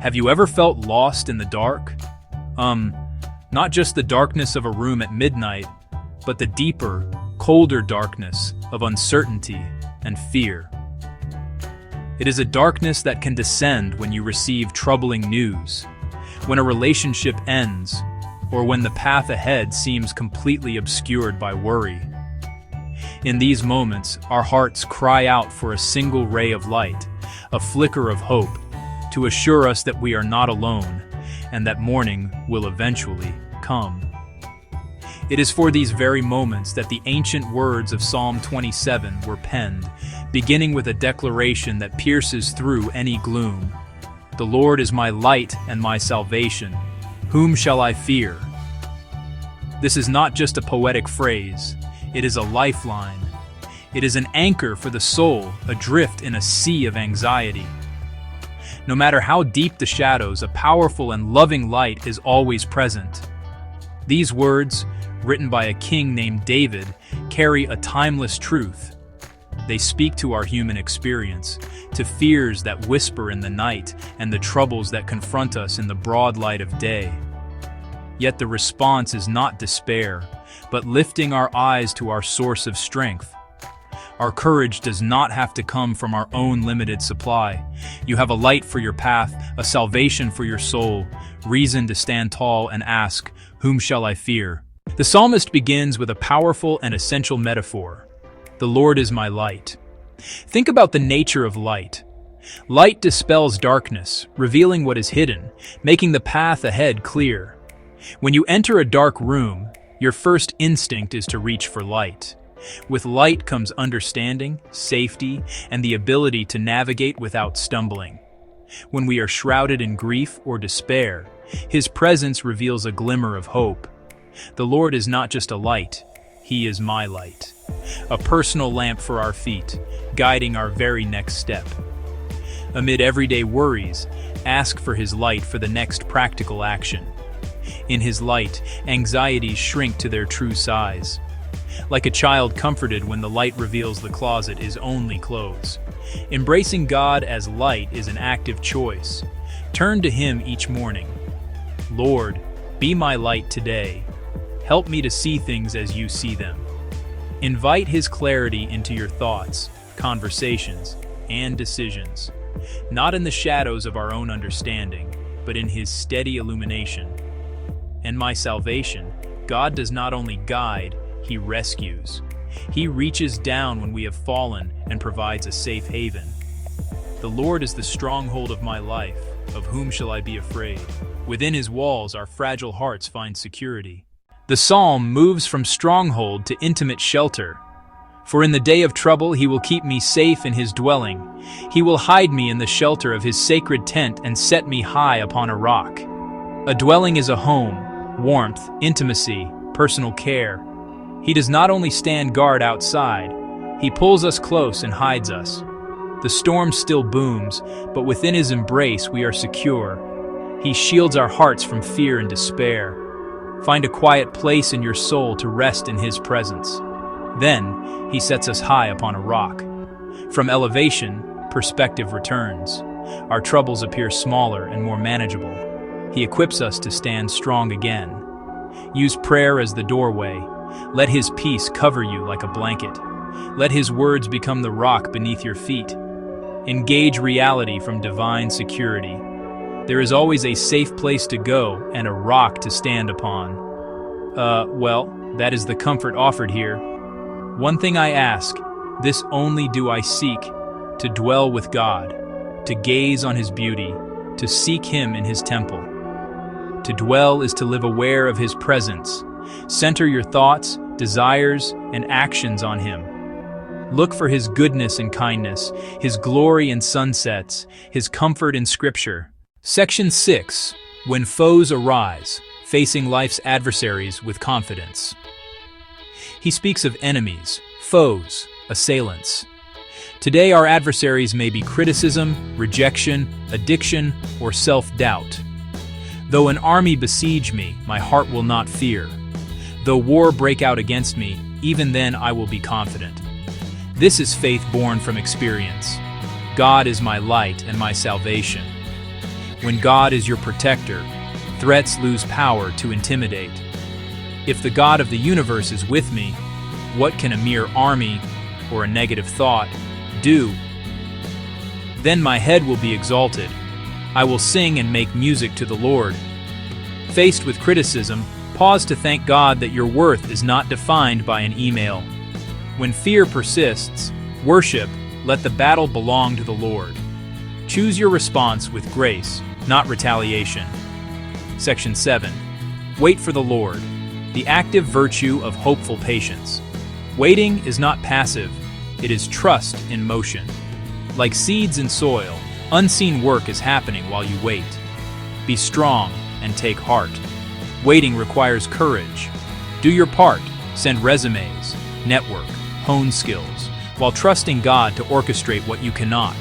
Have you ever felt lost in the dark? Not just the darkness of a room at midnight, but the deeper, colder darkness of uncertainty and fear. It is a darkness that can descend when you receive troubling news, when a relationship ends, or when the path ahead seems completely obscured by worry. In these moments, our hearts cry out for a single ray of light, a flicker of hope, to assure us that we are not alone and that morning will eventually come. It is for these very moments that the ancient words of Psalm 27 were penned, beginning with a declaration that pierces through any gloom. The Lord is my light and my salvation. Whom shall I fear? This is not just a poetic phrase. It is a lifeline. It is an anchor for the soul, adrift in a sea of anxiety. No matter how deep the shadows, a powerful and loving light is always present. These words, written by a king named David, carry a timeless truth. They speak to our human experience, to fears that whisper in the night and the troubles that confront us in the broad light of day. Yet the response is not despair, but lifting our eyes to our source of strength. Our courage does not have to come from our own limited supply. You have a light for your path, a salvation for your soul, reason to stand tall and ask, "Whom shall I fear?" The psalmist begins with a powerful and essential metaphor. The Lord is my light. Think about the nature of light. Light dispels darkness, revealing what is hidden, making the path ahead clear. When you enter a dark room, your first instinct is to reach for light. With light comes understanding, safety, and the ability to navigate without stumbling. When we are shrouded in grief or despair, His presence reveals a glimmer of hope. The Lord is not just a light, He is my light. A personal lamp for our feet, guiding our very next step. Amid everyday worries, ask for His light for the next practical action. In His light, anxieties shrink to their true size. Like a child comforted when the light reveals the closet is only clothes. Embracing God as light is an active choice. Turn to Him each morning. Lord, be my light today. Help me to see things as You see them. Invite His clarity into your thoughts, conversations, and decisions. Not in the shadows of our own understanding, but in His steady illumination. And my salvation, God does not only guide, He rescues. He reaches down when we have fallen and provides a safe haven. The Lord is the stronghold of my life. Of whom shall I be afraid? Within His walls, our fragile hearts find security. The psalm moves from stronghold to intimate shelter. For in the day of trouble He will keep me safe in His dwelling. He will hide me in the shelter of His sacred tent and set me high upon a rock. A dwelling is a home, warmth, intimacy, personal care. He does not only stand guard outside, He pulls us close and hides us. The storm still booms, but within His embrace we are secure. He shields our hearts from fear and despair. Find a quiet place in your soul to rest in His presence. Then, He sets us high upon a rock. From elevation, perspective returns. Our troubles appear smaller and more manageable. He equips us to stand strong again. Use prayer as the doorway. Let His peace cover you like a blanket. Let His words become the rock beneath your feet. Engage reality from divine security. There is always a safe place to go and a rock to stand upon. That is the comfort offered here. One thing I ask, this only do I seek, to dwell with God, to gaze on His beauty, to seek Him in His temple. To dwell is to live aware of His presence. Center your thoughts, desires, and actions on Him. Look for His goodness and kindness, His glory in sunsets, His comfort in Scripture. Section 6. When foes arise, facing life's adversaries with confidence. He speaks of enemies, foes, assailants. Today our adversaries may be criticism, rejection, addiction, or self-doubt. Though an army besiege me, my heart will not fear. Though war break out against me, even then I will be confident. This is faith born from experience. God is my light and my salvation. When God is your protector, threats lose power to intimidate. If the God of the universe is with me, what can a mere army or a negative thought do? Then my head will be exalted. I will sing and make music to the Lord. Faced with criticism, pause to thank God that your worth is not defined by an email. When fear persists, worship, let the battle belong to the Lord. Choose your response with grace, not retaliation. Section 7. Wait for the Lord, the active virtue of hopeful patience. Waiting is not passive, it is trust in motion. Like seeds in soil, unseen work is happening while you wait. Be strong and take heart. Waiting requires courage. Do your part, send resumes, network, hone skills, while trusting God to orchestrate what you cannot.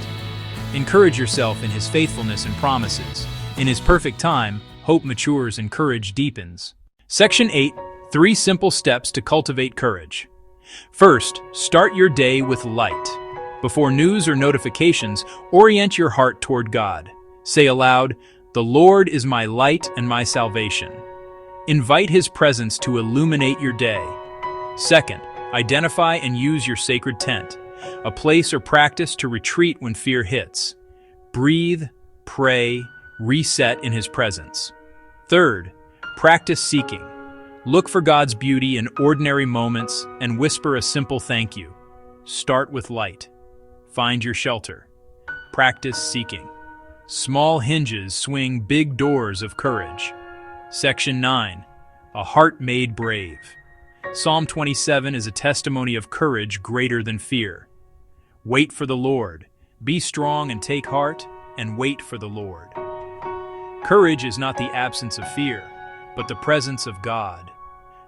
Encourage yourself in His faithfulness and promises. In His perfect time, hope matures and courage deepens. Section 8. 3 simple steps to cultivate courage. First, start your day with light. Before news or notifications, orient your heart toward God. Say aloud, "The Lord is my light and my salvation." Invite His presence to illuminate your day. Second, identify and use your sacred tent, a place or practice to retreat when fear hits. Breathe, pray, reset in His presence. Third, practice seeking. Look for God's beauty in ordinary moments and whisper a simple thank you. Start with light. Find your shelter. Practice seeking. Small hinges swing big doors of courage. Section 9. A heart made brave. Psalm 27 is a testimony of courage greater than fear. Wait for the Lord. Be strong and take heart, and wait for the Lord. Courage is not the absence of fear, but the presence of God.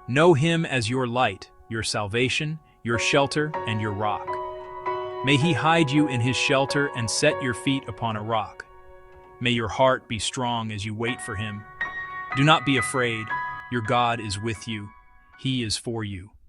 Know Him as your light, your salvation, your shelter, and your rock. May He hide you in His shelter and set your feet upon a rock. May your heart be strong as you wait for Him. Do not be afraid. Your God is with you. He is for you.